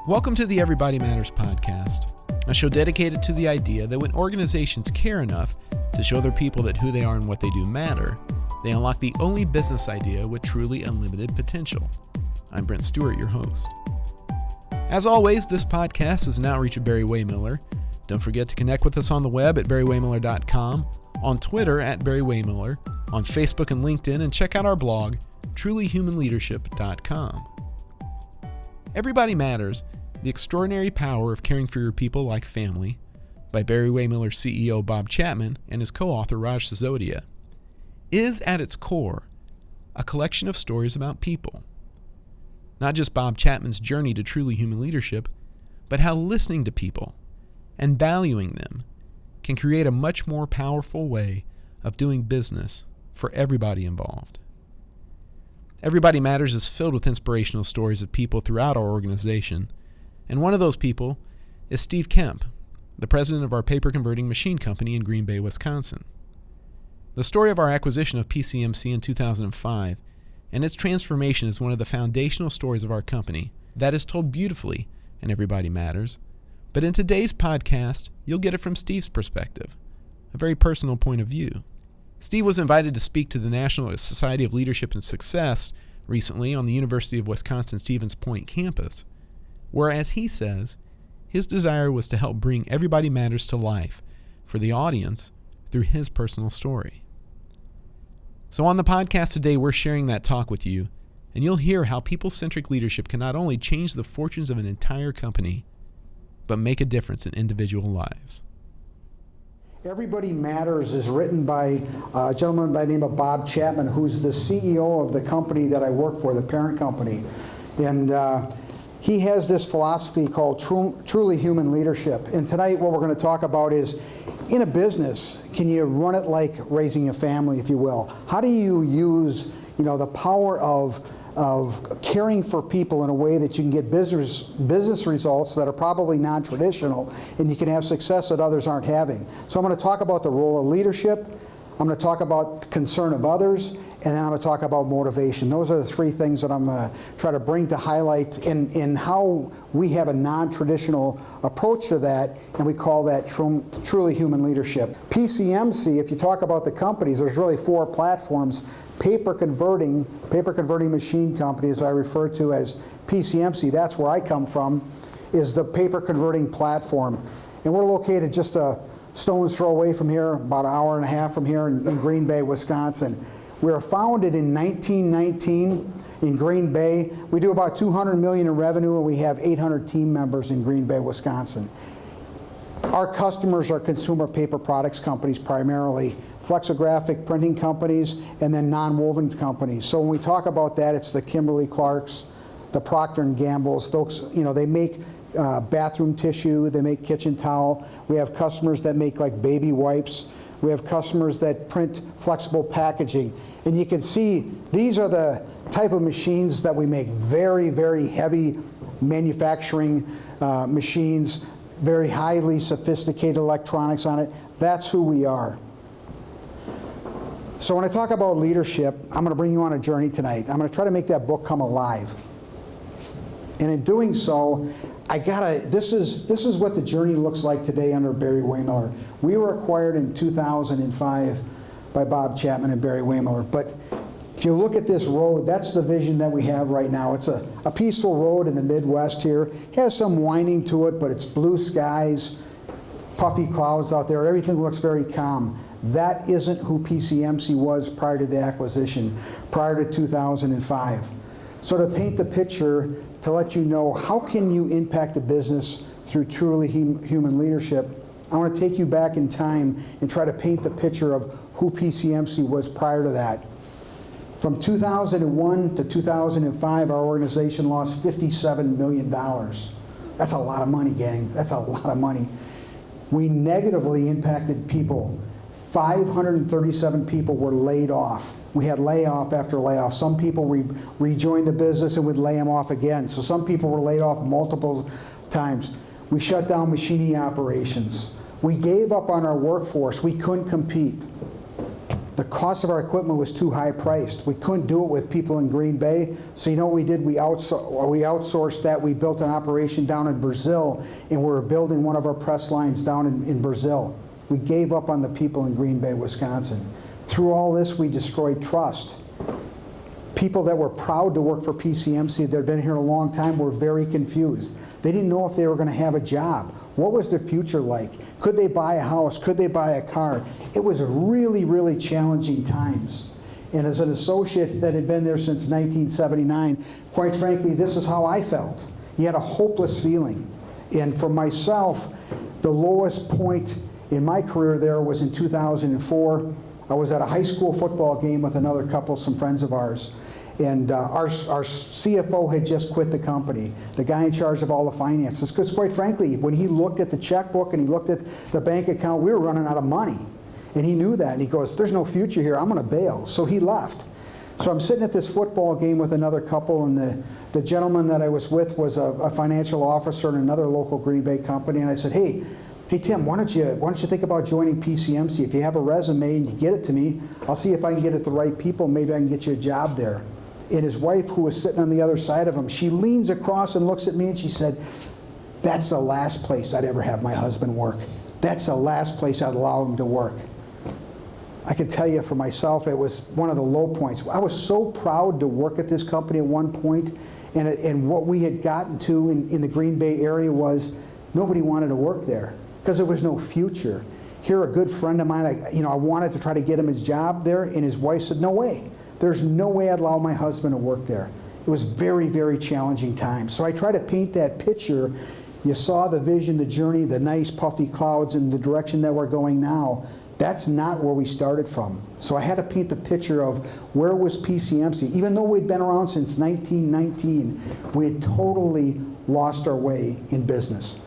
Welcome to the Everybody Matters podcast, a show dedicated to the idea that when organizations care enough to show their people that who they are and what they do matter, they unlock the only business idea with truly unlimited potential. I'm Brent Stewart, your host. As always, this podcast is an outreach of Barry-Wehmiller. Don't forget to connect with us on the web at Barry-Wehmiller.com, on Twitter at Barry-Wehmiller, on Facebook and LinkedIn, and check out our blog, trulyhumanleadership.com. Everybody Matters, The Extraordinary Power of Caring for Your People Like Family, by Barry-Wehmiller CEO Bob Chapman and his co-author Raj Sisodia, is at its core a collection of stories about people. Not just Bob Chapman's journey to truly human leadership, but how listening to people and valuing them can create a much more powerful way of doing business for everybody involved. Everybody Matters is filled with inspirational stories of people throughout our organization, and one of those people is Steve Kemp, the president of our paper converting machine company in Green Bay, Wisconsin. The story of our acquisition of PCMC in 2005 and its transformation is one of the foundational stories of our company that is told beautifully in Everybody Matters, but in today's podcast, you'll get it from Steve's perspective, a very personal point of view. Steve was invited to speak to the National Society of Leadership and Success recently on the University of Wisconsin-Stevens Point campus, where, as he says, his desire was to help bring Everybody Matters to life for the audience through his personal story. So on the podcast today, we're sharing that talk with you, and you'll hear how people-centric leadership can not only change the fortunes of an entire company, but make a difference in individual lives. Everybody Matters is written by a gentleman by the name of Bob Chapman, who's the CEO of the company that I work for, the parent company. And he has this philosophy called truly human leadership. And tonight what we're going to talk about is, in a business, can you run it like raising a family, if you will? How do you use, the power of caring for people in a way that you can get business results that are probably non-traditional, and you can have success that others aren't having. So I'm going to talk about the role of leadership, I'm going to talk about concern of others, and then I'm going to talk about motivation. Those are the three things that I'm going to try to bring to highlight in how we have a non-traditional approach to that, and we call that truly human leadership. PCMC, if you talk about the companies, there's really four platforms. Paper converting machine company, as I refer to as PCMC, that's where I come from, is the paper converting platform. And we're located just a stone's throw away from here, about an hour and a half from here in Green Bay, Wisconsin. We were founded in 1919 in Green Bay. We do about $200 million in revenue, and we have 800 team members in Green Bay, Wisconsin. Our customers are consumer paper products companies primarily, flexographic printing companies, and then non-woven companies. So when we talk about that, it's the Kimberly-Clarks, the Procter & Gamble's. Those, they make bathroom tissue, they make kitchen towel. We have customers that make like baby wipes. We have customers that print flexible packaging. And you can see these are the type of machines that we make, very, very heavy manufacturing machines, very highly sophisticated electronics on it. That's who we are. So when I talk about leadership, I'm going to bring you on a journey tonight. I'm going to try to make that book come alive. And in doing so, this is what the journey looks like today under Barry-Wehmiller. We were acquired in 2005 by Bob Chapman and Barry-Wehmiller. But if you look at this road, that's the vision that we have right now. It's a peaceful road in the Midwest here. It has some winding to it, but it's blue skies, puffy clouds out there. Everything looks very calm. That isn't who PCMC was prior to the acquisition, prior to 2005. So to paint the picture, to let you know how can you impact a business through truly human leadership, I want to take you back in time and try to paint the picture of who PCMC was prior to that. From 2001 to 2005, our organization lost $57 million. That's a lot of money, gang. That's a lot of money. We negatively impacted people. 537 people were laid off. We had layoff after layoff. Some people rejoined the business and would lay them off again. So some people were laid off multiple times. We shut down machining operations. We gave up on our workforce. We couldn't compete. The cost of our equipment was too high priced. We couldn't do it with people in Green Bay. So you know what we did? We outsourced that. We built an operation down in Brazil, and we were building one of our press lines down in Brazil. We gave up on the people in Green Bay, Wisconsin. Through all this, we destroyed trust. People that were proud to work for PCMC that had been here a long time were very confused. They didn't know if they were going to have a job. What was their future like? Could they buy a house? Could they buy a car? It was really, really challenging times. And as an associate that had been there since 1979, quite frankly, this is how I felt. You had a hopeless feeling. And for myself, the lowest point in my career there was in 2004. I was at a high school football game with another couple, some friends of ours. And our CFO had just quit the company, the guy in charge of all the finances. Because quite frankly, when he looked at the checkbook and he looked at the bank account, we were running out of money. And he knew that. And he goes, there's no future here. I'm going to bail. So he left. So I'm sitting at this football game with another couple, and the gentleman that I was with was a financial officer in another local Green Bay company. And I said, hey Tim, why don't you think about joining PCMC? If you have a resume and you get it to me, I'll see if I can get it to the right people. Maybe I can get you a job there. And his wife, who was sitting on the other side of him, she leans across and looks at me and she said, that's the last place I'd ever have my husband work. That's the last place I'd allow him to work. I can tell you for myself, it was one of the low points. I was so proud to work at this company at one point, and what we had gotten to in the Green Bay area was nobody wanted to work there because there was no future. Here, a good friend of mine, I wanted to try to get him his job there, and his wife said, no way. There's no way I'd allow my husband to work there. It was very, very challenging times. So I try to paint that picture. You saw the vision, the journey, the nice puffy clouds and the direction that we're going now. That's not where we started from. So I had to paint the picture of where was PCMC. Even though we'd been around since 1919, we had totally lost our way in business.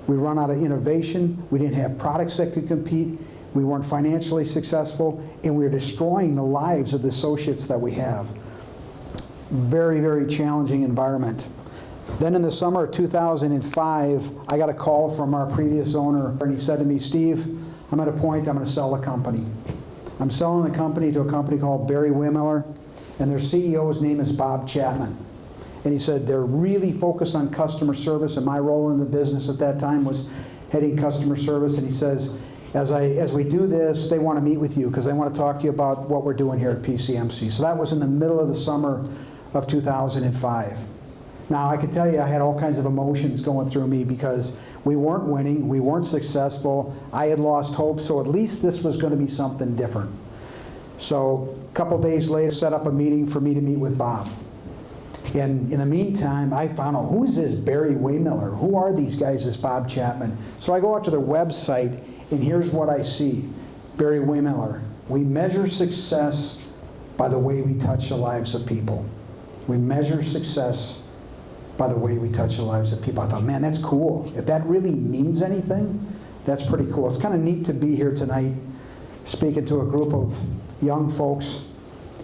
We run out of innovation. We didn't have products that could compete. We weren't financially successful, and we were destroying the lives of the associates that we have. Very, very challenging environment. Then in the summer of 2005, I got a call from our previous owner, and he said to me, Steve, I'm at a point I'm going to sell the company. I'm selling the company to a company called Barry-Wehmiller, and their CEO's name is Bob Chapman. And he said they're really focused on customer service, and my role in the business at that time was heading customer service. And he says, as we do this, they want to meet with you because they want to talk to you about what we're doing here at PCMC. So that was in the middle of the summer of 2005. Now, I can tell you I had all kinds of emotions going through me because we weren't winning, we weren't successful, I had lost hope, so at least this was going to be something different. So a couple days later, set up a meeting for me to meet with Bob. And in the meantime, I found out, who is this Barry-Wehmiller? Who are these guys, this Bob Chapman? So I go out to their website, and here's what I see. Barry-Wehmiller. We measure success by the way we touch the lives of people. We measure success by the way we touch the lives of people. I thought, man, that's cool. If that really means anything, that's pretty cool. It's kind of neat to be here tonight speaking to a group of young folks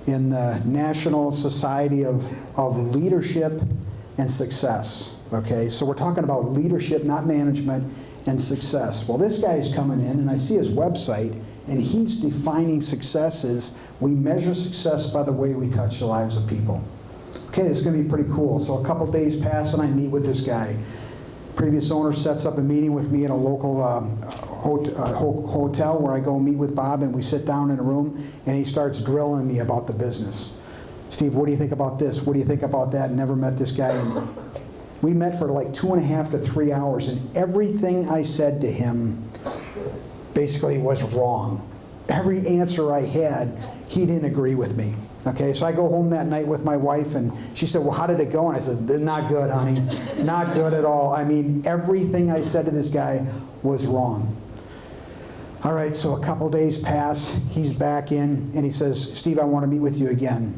in the National Society of Leadership and Success. Okay, so we're talking about leadership, not management, and success. Well, this guy's coming in, and I see his website, and he's defining success as we measure success by the way we touch the lives of people. Okay, this is going to be pretty cool. So a couple days pass, and I meet with this guy. Previous owner sets up a meeting with me at a local hotel where I go meet with Bob, and we sit down in a room, and he starts drilling me about the business. Steve, what do you think about this? What do you think about that? Never met this guy. And we met for like 2.5 to 3 hours, and everything I said to him basically was wrong. Every answer I had, he didn't agree with me. Okay, so I go home that night with my wife, and she said, well, how did it go? And I said, not good, honey. Not good at all. I mean, everything I said to this guy was wrong. All right, so a couple days pass. He's back in, and he says, Steve, I want to meet with you again.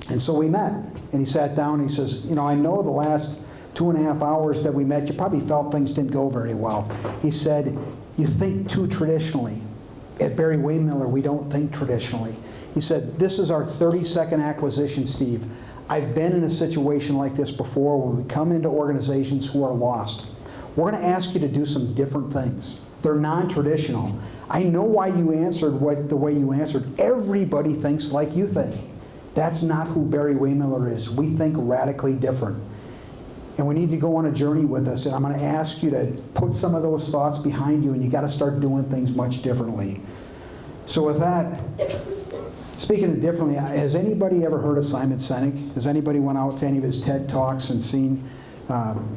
And so we met, and he sat down, and he says, I know the last 2.5 hours that we met, you probably felt things didn't go very well. He said, you think too traditionally. At Barry-Wehmiller, we don't think traditionally. He said, this is our 32nd acquisition, Steve. I've been in a situation like this before where we come into organizations who are lost. We're going to ask you to do some different things. They're non-traditional. I know why you answered the way you answered. Everybody thinks like you think. That's not who Barry-Wehmiller is. We think radically different. And we need to go on a journey with us, and I'm going to ask you to put some of those thoughts behind you, and you got to start doing things much differently. So with that, speaking of differently, has anybody ever heard of Simon Sinek? Has anybody went out to any of his TED Talks and seen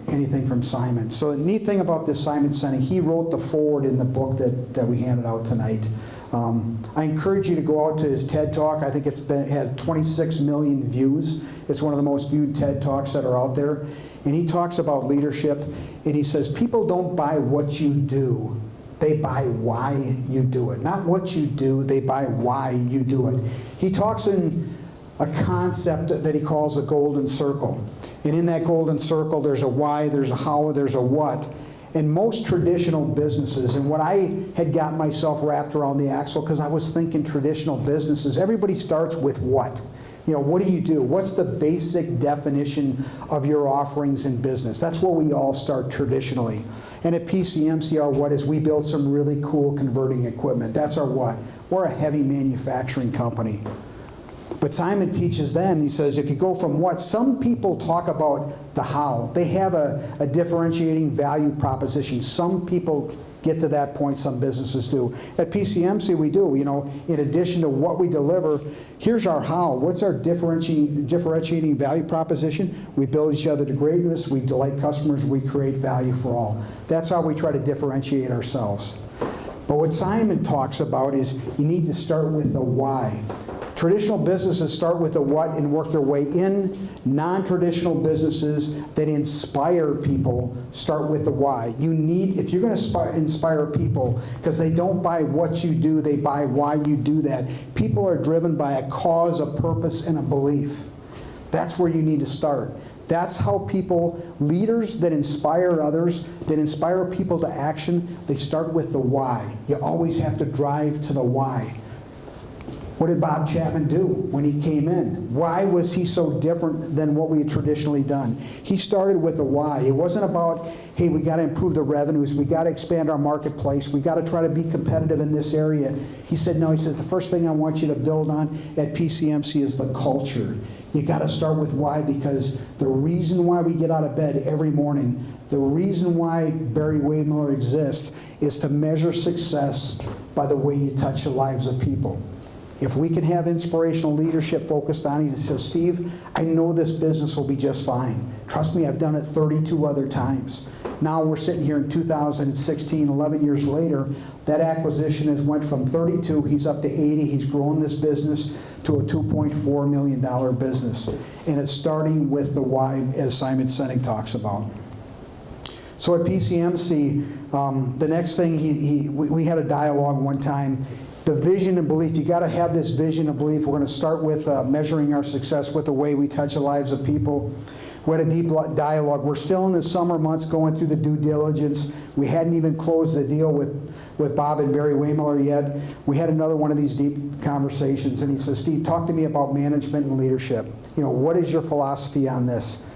anything from Simon? So the neat thing about this Simon Sinek, he wrote the foreword in the book that we handed out tonight. I encourage you to go out to his TED Talk. I think it has 26 million views. It's one of the most viewed TED Talks that are out there. And he talks about leadership, and he says, people don't buy what you do. They buy why you do it. Not what you do, they buy why you do it. He talks in a concept that he calls a golden circle. And in that golden circle, there's a why, there's a how, there's a what. And most traditional businesses, and what I had got myself wrapped around the axle, because I was thinking traditional businesses, everybody starts with what? You know, what do you do? What's the basic definition of your offerings in business? That's where we all start traditionally. And at PCMC, our what is we build some really cool converting equipment. That's our what. We're a heavy manufacturing company. But Simon teaches then, he says, if you go from what, some people talk about the how. They have a differentiating value proposition. Some people get to that point, some businesses do. At PCMC, we do. You know, in addition to what we deliver, here's our how. What's our differentiating value proposition? We build each other to greatness. We delight customers. We create value for all. That's how we try to differentiate ourselves. But what Simon talks about is you need to start with the why. Traditional businesses start with the what and work their way in. Non-traditional businesses that inspire people start with the why. You need, if you're going to inspire people, because they don't buy what you do, they buy why you do that. People are driven by a cause, a purpose, and a belief. That's where you need to start. That's how people, leaders that inspire others, that inspire people to action, they start with the why. You always have to drive to the why. What did Bob Chapman do when he came in? Why was he so different than what we had traditionally done? He started with the why. It wasn't about, hey, we got to improve the revenues, we got to expand our marketplace, we got to try to be competitive in this area. He said, no, he said, the first thing I want you to build on at PCMC is the culture. You got to start with why, because the reason why we get out of bed every morning, the reason why Barry-Wehmiller exists is to measure success by the way you touch the lives of people. If we can have inspirational leadership focused on it, he says, Steve, I know this business will be just fine. Trust me, I've done it 32 other times. Now we're sitting here in 2016, 11 years later. That acquisition has went from 32, he's up to 80. He's grown this business to a $2.4 million business. And it's starting with the why, as Simon Sinek talks about. So at PCMC, the next thing, we had a dialogue one time. The vision and belief, you got to have this vision and belief. We're going to start with measuring our success with the way we touch the lives of people. We had a deep dialogue. We're still in the summer months going through the due diligence. We hadn't even closed the deal with Bob and Barry-Wehmiller yet. We had another one of these deep conversations, and he says, Steve, talk to me about management and leadership. You know, what is your philosophy on this?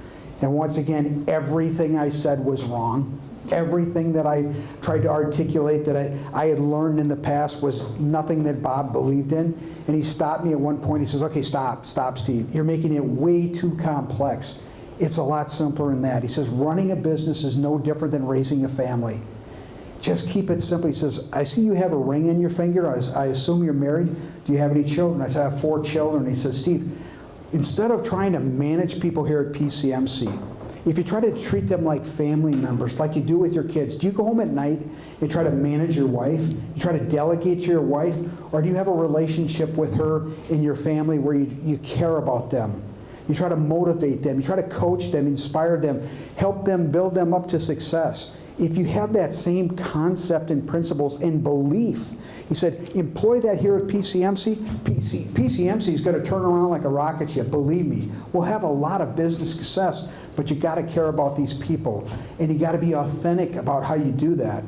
And once again, everything I said was wrong. Everything that I tried to articulate that I had learned in the past was nothing that Bob believed in. And he stopped me at one point. He says, okay, stop, Steve. You're making it way too complex. It's a lot simpler than that. He says, running a business is no different than raising a family. Just keep it simple. He says, I see you have a ring in your finger. I assume you're married. Do you have any children? I said, I have 4 children. He says, Steve, instead of trying to manage people here at PCMC, if you try to treat them like family members, like you do with your kids, do you go home at night and try to manage your wife? You try to delegate to your wife? Or do you have a relationship with her in your family where you care about them? You try to motivate them. You try to coach them, inspire them, help them, build them up to success. If you have that same concept and principles and belief, he said, employ that here at PCMC. PCMC is going to turn around like a rocket ship, believe me. We'll have a lot of business success. But you got to care about these people, and you got to be authentic about how you do that.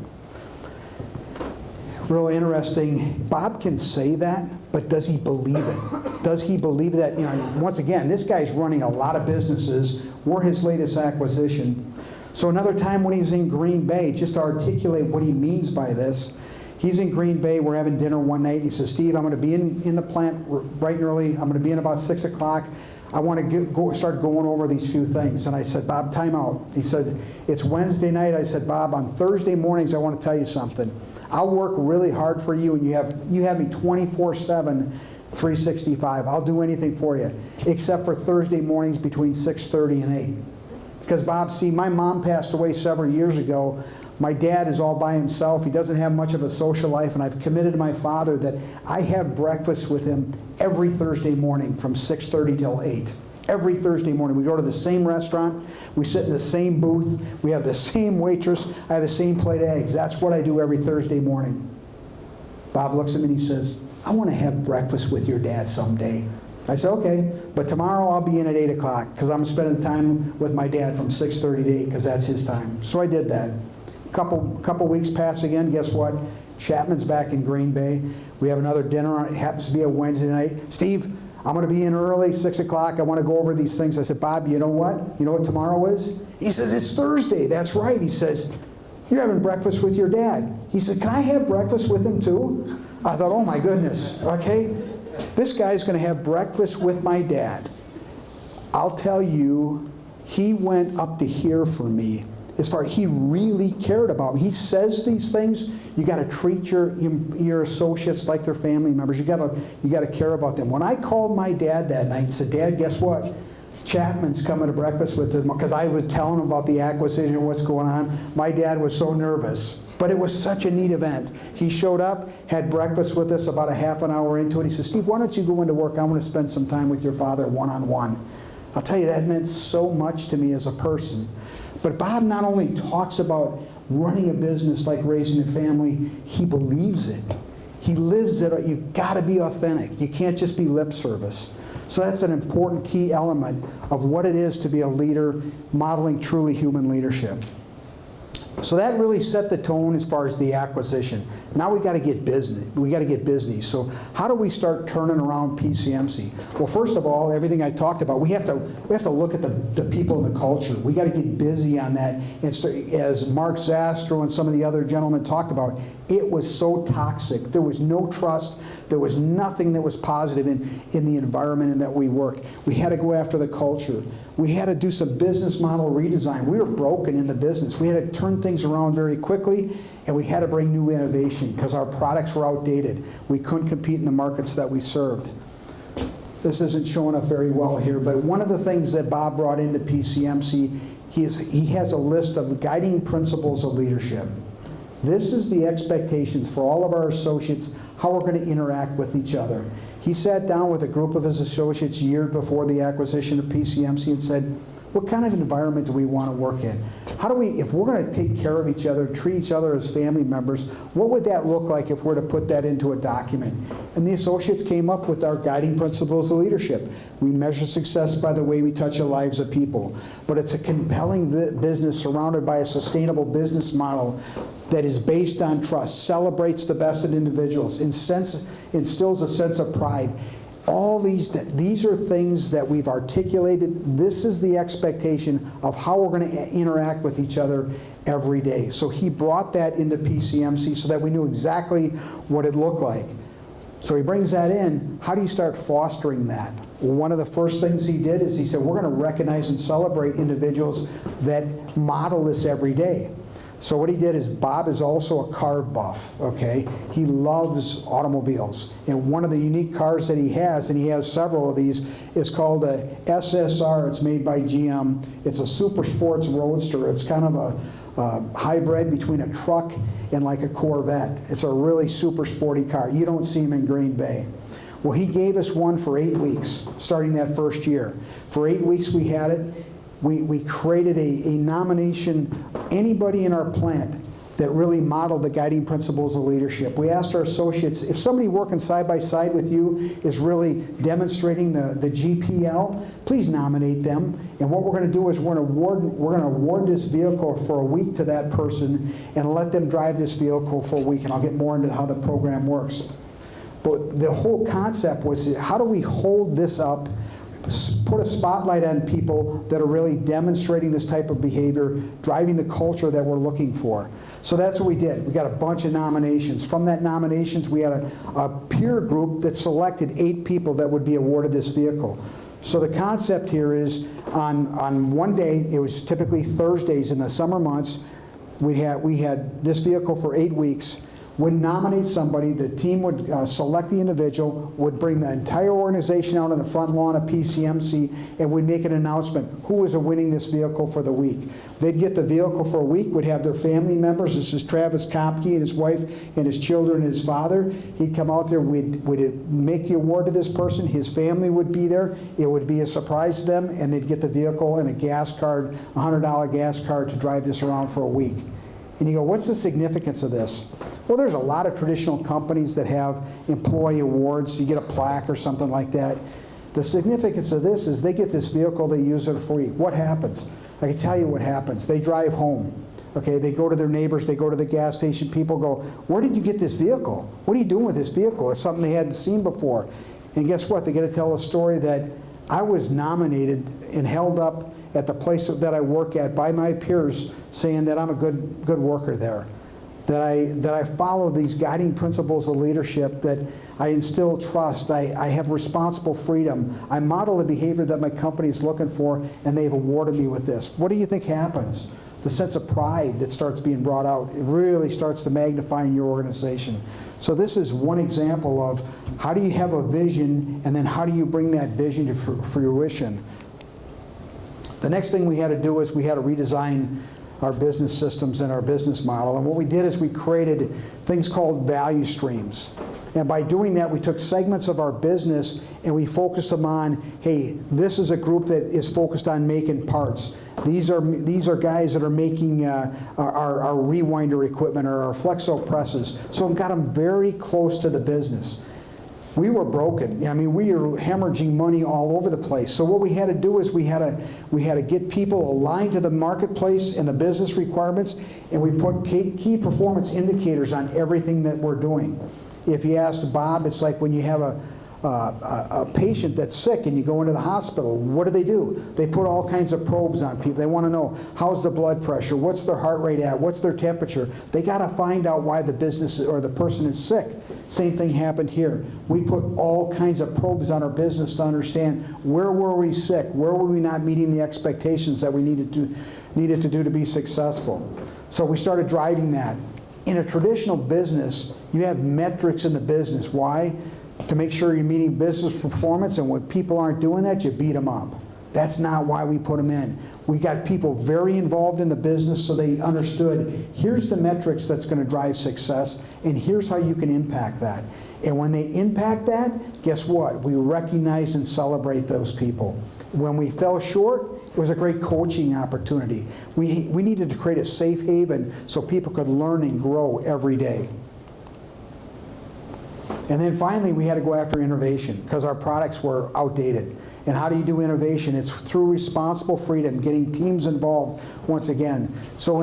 Real interesting. Bob can say that, but does he believe it? Does he believe that? You know, once again, this guy's running a lot of businesses. We're his latest acquisition. So another time when he's in Green Bay, just to articulate what he means by this, he's in Green Bay, we're having dinner one night, and he says, Steve, I'm going to be in the plant bright and early, I'm going to be in about 6 o'clock, I want to start going over these few things. And I said, Bob, time out. He said, it's Wednesday night. I said, Bob, on Thursday mornings, I want to tell you something. I'll work really hard for you, and you have me 24/7, 365. I'll do anything for you, except for Thursday mornings between 6:30 and 8. Because, Bob, see, my mom passed away several years ago. My dad is all by himself. He doesn't have much of a social life, and I've committed to my father that I have breakfast with him every Thursday morning from 6:30 till 8. Every Thursday morning. We go to the same restaurant. We sit in the same booth. We have the same waitress. I have the same plate of eggs. That's what I do every Thursday morning. Bob looks at me and he says, I want to have breakfast with your dad someday. I said, okay, but tomorrow I'll be in at 8 o'clock because I'm spending time with my dad from 6:30 to 8 because that's his time. So I did that. Couple weeks pass again. Guess what? Chapman's back in Green Bay. We have another dinner. It happens to be a Wednesday night. Steve, I'm going to be in early, 6 o'clock. I want to go over these things. I said, Bob, you know what? You know what tomorrow is? He says, it's Thursday. That's right. He says, you're having breakfast with your dad. He said, can I have breakfast with him too? I thought, oh my goodness. Okay. This guy's going to have breakfast with my dad. I'll tell you, he went up to here for me. As far as he really cared about me. He says these things. You got to treat your associates like their family members. You got to care about them. When I called my dad that night and said, Dad, guess what? Chapman's coming to breakfast with him, because I was telling him about the acquisition and what's going on. My dad was so nervous. But it was such a neat event. He showed up, had breakfast with us about a half an hour into it. He said, Steve, why don't you go into work? I want to spend some time with your father one-on-one. I'll tell you, that meant so much to me as a person. But Bob not only talks about running a business like raising a family, he believes it. He lives it. You've got to be authentic. You can't just be lip service. So that's an important key element of what it is to be a leader, modeling truly human leadership. So that really set the tone as far as the acquisition. Now we got to get busy. We got to get busy. So how do we start turning around PCMC? Well, first of all, everything I talked about, we have to look at the people and the culture. We got to get busy on that. And so, as Mark Zastro and some of the other gentlemen talked about, it was so toxic. There was no trust. There was nothing that was positive in the environment in that we work. We had to go after the culture. We had to do some business model redesign. We were broken in the business. We had to turn things around very quickly, and we had to bring new innovation because our products were outdated. We couldn't compete in the markets that we served. This isn't showing up very well here, but one of the things that Bob brought into PCMC, he has a list of guiding principles of leadership. This is the expectations for all of our associates, how we're going to interact with each other. He sat down with a group of his associates years before the acquisition of PCMC and said, what kind of environment do we want to work in? How do we, if we're going to take care of each other, treat each other as family members, what would that look like if we're to put that into a document? And the associates came up with our guiding principles of leadership. We measure success by the way we touch the lives of people. But it's a compelling business surrounded by a sustainable business model that is based on trust, celebrates the best in individuals, instills a sense of pride. All these are things that we've articulated. This is the expectation of how we're going to interact with each other every day. So he brought that into PCMC so that we knew exactly what it looked like. So he brings that in. How do you start fostering that? Well, one of the first things he did is he said, we're going to recognize and celebrate individuals that model this every day. So what he did is, Bob is also a car buff, okay? He loves automobiles. And one of the unique cars that he has, and he has several of these, is called a SSR. It's made by GM. It's a super sports roadster. It's kind of a hybrid between a truck and like a Corvette. It's a really super sporty car. You don't see them in Green Bay. Well, he gave us one for 8 weeks, starting that first year. For 8 weeks we had it. We created a nomination, anybody in our plant that really modeled the guiding principles of leadership. We asked our associates, if somebody working side by side with you is really demonstrating the GPL, please nominate them. And what we're going to do is we're going to award this vehicle for a week to that person and let them drive this vehicle for a week. And I'll get more into how the program works. But the whole concept was, how do we hold this up? put a spotlight on people that are really demonstrating this type of behavior, driving the culture that we're looking for. So that's what we did. We got a bunch of nominations. From that nominations, we had a peer group that selected 8 people that would be awarded this vehicle. So the concept here is on one day, it was typically Thursdays in the summer months, we had this vehicle for 8 weeks. Would nominate somebody, the team would select the individual, would bring the entire organization out on the front lawn of PCMC, and would make an announcement who was winning this vehicle for the week. They'd get the vehicle for a week, would have their family members. This is Travis Kopke and his wife and his children and his father. He'd come out there, we'd make the award to this person, his family would be there, it would be a surprise to them, and they'd get the vehicle and a gas card, a $100 gas card to drive this around for a week. And you go, what's the significance of this? Well, there's a lot of traditional companies that have employee awards. You get a plaque or something like that. The significance of this is they get this vehicle, they use it for a week. What happens? I can tell you what happens. They drive home. Okay, they go to their neighbors, they go to the gas station. People go, where did you get this vehicle? What are you doing with this vehicle? It's something they hadn't seen before. And guess what? They get to tell a story that I was nominated and held up at the place that I work at by my peers, saying that I'm a good worker there, that I follow these guiding principles of leadership, that I instill trust, I have responsible freedom, I model the behavior that my company is looking for, and they've awarded me with this. What do you think happens? The sense of pride that starts being brought out, it really starts to magnify in your organization. So this is one example of how do you have a vision, and then how do you bring that vision to fruition. The next thing we had to do is we had to redesign our business systems and our business model. And what we did is we created things called value streams. And by doing that, we took segments of our business and we focused them on, hey, this is a group that is focused on making parts. These are guys that are making our rewinder equipment or our flexo presses. So we got them very close to the business. We were broken. I mean, we were hemorrhaging money all over the place. So what we had to do is we had to get people aligned to the marketplace and the business requirements, and we put key performance indicators on everything that we're doing. If you asked Bob, it's like when you have a patient that's sick and you go into the hospital, what do? They put all kinds of probes on people. They want to know, how's the blood pressure? What's their heart rate at? What's their temperature? They got to find out why the business or the person is sick. Same thing happened here. We put all kinds of probes on our business to understand where were we sick, where were we not meeting the expectations that we needed to do to be successful. So we started driving that. In a traditional business, you have metrics in the business. Why? To make sure you're meeting business performance, and when people aren't doing that, you beat them up. That's not why we put them in. We got people very involved in the business so they understood, here's the metrics that's going to drive success, and here's how you can impact that. And when they impact that, guess what? We recognize and celebrate those people. When we fell short, it was a great coaching opportunity. We needed to create a safe haven so people could learn and grow every day. And then finally, we had to go after innovation because our products were outdated. And how do you do innovation? It's through responsible freedom, getting teams involved once again. So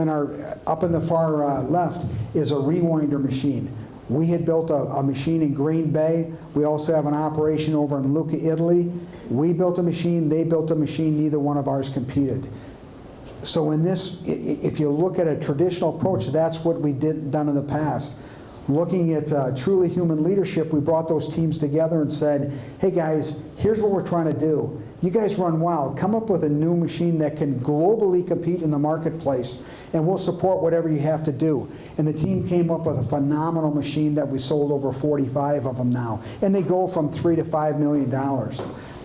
up in the far left is a rewinder machine. We had built a machine in Green Bay. We also have an operation over in Lucca, Italy. We built a machine, they built a machine, neither one of ours competed. So in this, if you look at a traditional approach, that's what we done in the past. Looking at truly human leadership, we brought those teams together and said, hey guys, here's what we're trying to do. You guys run wild. Come up with a new machine that can globally compete in the marketplace, and we'll support whatever you have to do. And the team came up with a phenomenal machine that we sold over 45 of them now. And they go from $3 to $5 million.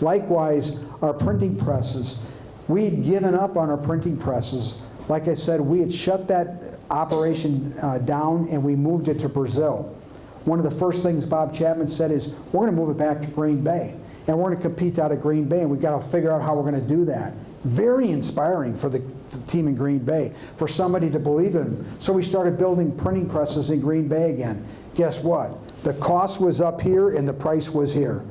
Likewise, our printing presses. We had given up on our printing presses. Like I said, we had shut that operation down and we moved it to Brazil. One of the first things Bob Chapman said is, we're going to move it back to Green Bay. And we're going to compete out of Green Bay, and we've got to figure out how we're going to do that. Very inspiring for the team in Green Bay, for somebody to believe in. So we started building printing presses in Green Bay again. Guess what? The cost was up here and the price was here.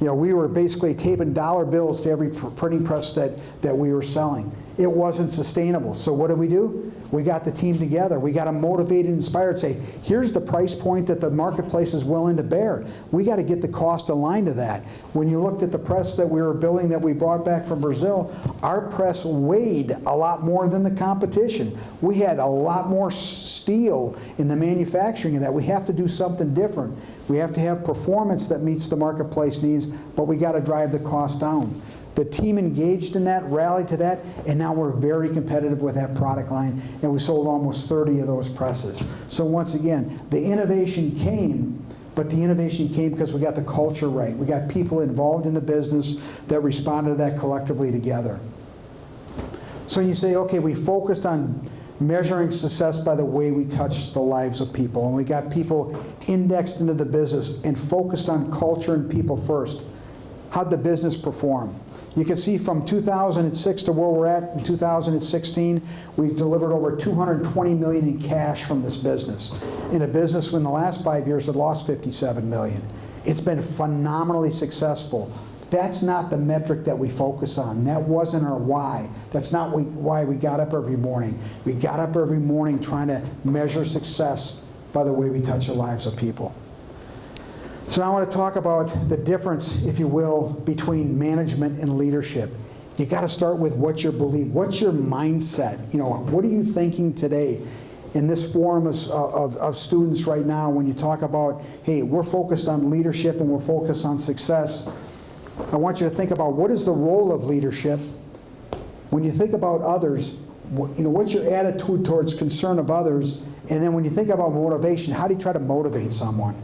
You know, we were basically taping dollar bills to every printing press that we were selling. It wasn't sustainable. So what did? We got the team together. We got them motivated and inspired, say, here's the price point that the marketplace is willing to bear. We got to get the cost aligned to that. When you looked at the press that we were building that we brought back from Brazil, our press weighed a lot more than the competition. We had a lot more steel in the manufacturing of that. We have to do something different. We have to have performance that meets the marketplace needs, but we got to drive the cost down. The team engaged in that, rallied to that, and now we're very competitive with that product line, and we sold almost 30 of those presses. So once again, the innovation came, but the innovation came because we got the culture right. We got people involved in the business that responded to that collectively together. So you say, okay, we focused on measuring success by the way we touch the lives of people, and we got people indexed into the business and focused on culture and people first. How'd the business perform? You can see from 2006 to where we're at in 2016, we've delivered over $220 million in cash from this business. In a business in the last 5 years had lost $57 million. It's been phenomenally successful. That's not the metric that we focus on. That wasn't our why. That's not why we got up every morning. We got up every morning trying to measure success by the way we touch the lives of people. So now I want to talk about the difference, if you will, between management and leadership. You got to start with what you believe. What's your mindset? You know, what are you thinking today? In this forum of students right now, when you talk about, hey, we're focused on leadership and we're focused on success, I want you to think about what is the role of leadership. When you think about others, you know, what's your attitude towards concern of others? And then when you think about motivation, how do you try to motivate someone?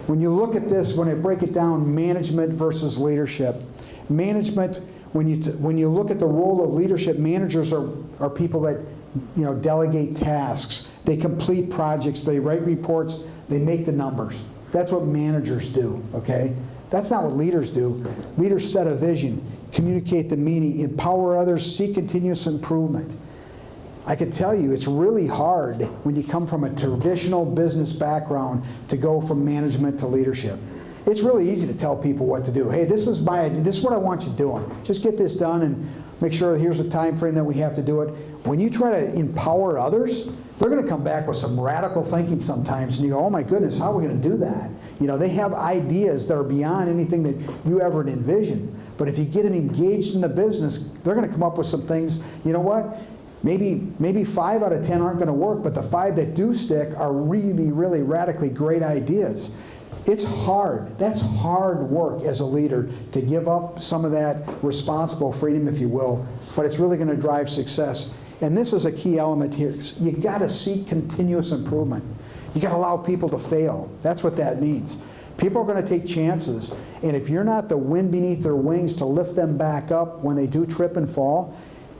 When you look at this, when I break it down, management versus leadership. Management, when you look at the role of leadership, managers are people that, you know, delegate tasks. They complete projects. They write reports. They make the numbers. That's what managers do, okay? That's not what leaders do. Leaders set a vision, communicate the meaning, empower others, seek continuous improvement. I can tell you it's really hard when you come from a traditional business background to go from management to leadership. It's really easy to tell people what to do. Hey, this is my idea. This is what I want you doing. Just get this done and make sure here's the time frame that we have to do it. When you try to empower others, they're going to come back with some radical thinking sometimes, and you go, oh my goodness, how are we going to do that? You know, they have ideas that are beyond anything that you ever envisioned. But if you get them engaged in the business, they're going to come up with some things. You know what? Maybe 5 out of 10 aren't going to work, but the 5 that do stick are really, really radically great ideas. It's hard. That's hard work as a leader to give up some of that responsible freedom, if you will, but it's really going to drive success. And this is a key element here. You got to seek continuous improvement. You got to allow people to fail. That's what that means. People are going to take chances, and if you're not the wind beneath their wings to lift them back up when they do trip and fall,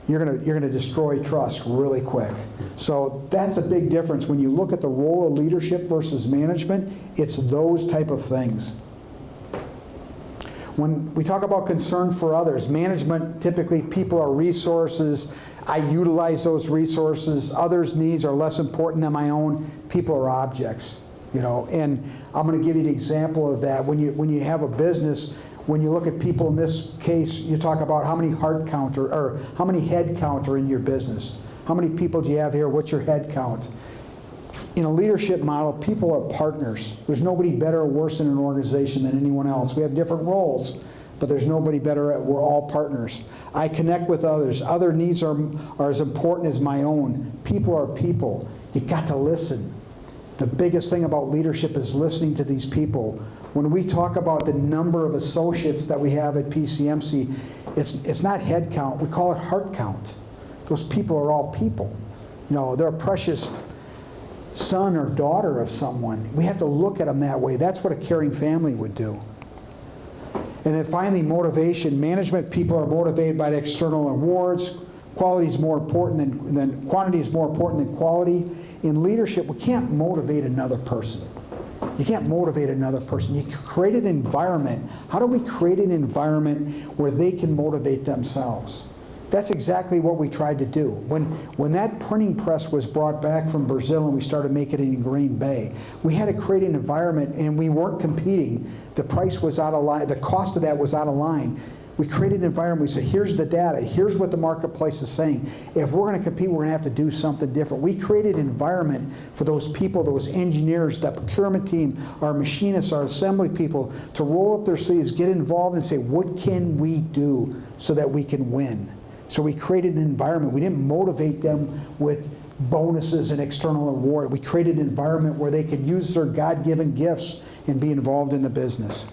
you're going to destroy trust really quick. So that's a big difference. When you look at the role of leadership versus management, it's those type of things. When we talk about concern for others, management, typically people are resources. I utilize those resources. Others' needs are less important than my own. People are objects, you know. And I'm going to give you an example of that. When you have a business, when you look at people in this case, you talk about how many heart count or how many head count are in your business. How many people do you have here? What's your head count? In a leadership model, people are partners. There's nobody better or worse in an organization than anyone else. We have different roles, but there's nobody better. We're all partners. I connect with others. Other needs are as important as my own. People are people. You got to listen. The biggest thing about leadership is listening to these people. When we talk about the number of associates that we have at PCMC, it's not head count. We call it heart count. Those people are all people. You know, they're a precious son or daughter of someone. We have to look at them that way. That's what a caring family would do. And then finally, motivation. Management people are motivated by the external rewards. Quality is more important than quantity is more important than quality. In leadership, we can't motivate another person. You can't motivate another person. You create an environment. How do we create an environment where they can motivate themselves? That's exactly what we tried to do. When that printing press was brought back from Brazil and we started making it in Green Bay, we had to create an environment, and we weren't competing. The price was out of line. The cost of that was out of line. We created an environment. We said, here's the data. Here's what the marketplace is saying. If we're going to compete, we're going to have to do something different. We created an environment for those people, those engineers, that procurement team, our machinists, our assembly people, to roll up their sleeves, get involved, and say, what can we do so that we can win? So we created an environment. We didn't motivate them with bonuses and external reward. We created an environment where they could use their God-given gifts and be involved in the business.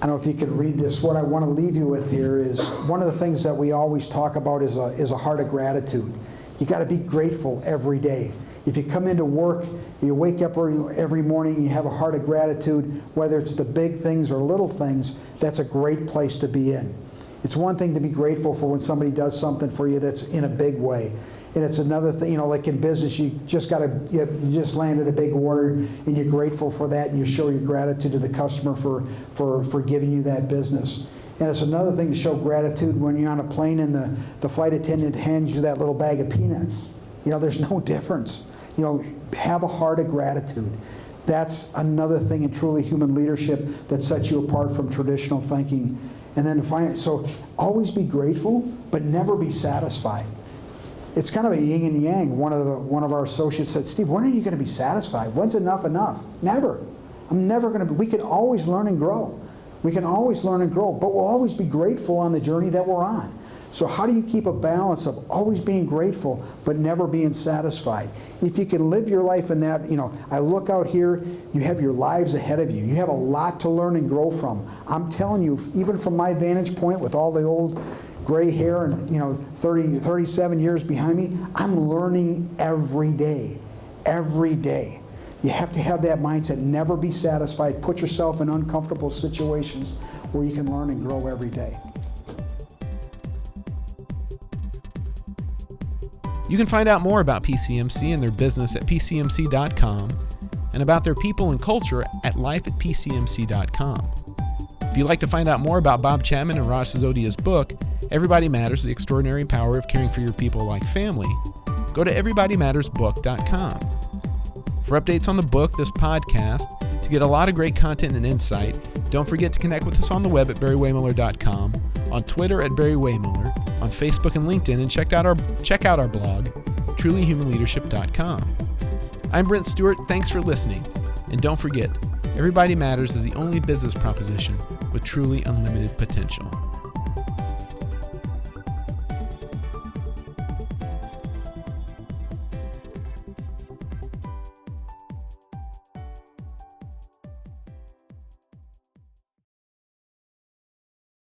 I don't know if you can read this. What I want to leave you with here is one of the things that we always talk about is a heart of gratitude. You got to be grateful every day. If you come into work, you wake up every morning, you have a heart of gratitude, whether it's the big things or little things, that's a great place to be in. It's one thing to be grateful for when somebody does something for you that's in a big way. And it's another thing, you know, like in business, you just landed a big order and you're grateful for that, and you show your gratitude to the customer for giving you that business. And it's another thing to show gratitude when you're on a plane and the flight attendant hands you that little bag of peanuts. You know, there's no difference. You know, have a heart of gratitude. That's another thing in truly human leadership that sets you apart from traditional thinking. And then so always be grateful, but never be satisfied. It's kind of a yin and yang. One of our associates said, Steve, when are you going to be satisfied? When's enough enough? Never. I'm never going to be. We can always learn and grow. We can always learn and grow, but we'll always be grateful on the journey that we're on. So how do you keep a balance of always being grateful, but never being satisfied? If you can live your life in that, you know, I look out here, you have your lives ahead of you. You have a lot to learn and grow from. I'm telling you, even from my vantage point with all the old gray hair and, you know, 37 years behind me, I'm learning every day. Every day. You have to have that mindset. Never be satisfied. Put yourself in uncomfortable situations where you can learn and grow every day. You can find out more about PCMC and their business at PCMC.com and about their people and culture at life@PCMC.com. If you'd like to find out more about Bob Chapman and Raj Sisodia's book, Everybody Matters, The Extraordinary Power of Caring for Your People Like Family, go to everybodymattersbook.com. For updates on the book, this podcast, to get a lot of great content and insight, don't forget to connect with us on the web at Barry-Wehmiller.com, on Twitter at Barry-Wehmiller, on Facebook and LinkedIn, and check out our blog, trulyhumanleadership.com. I'm Brent Stewart. Thanks for listening. And don't forget, Everybody Matters is the only business proposition with truly unlimited potential.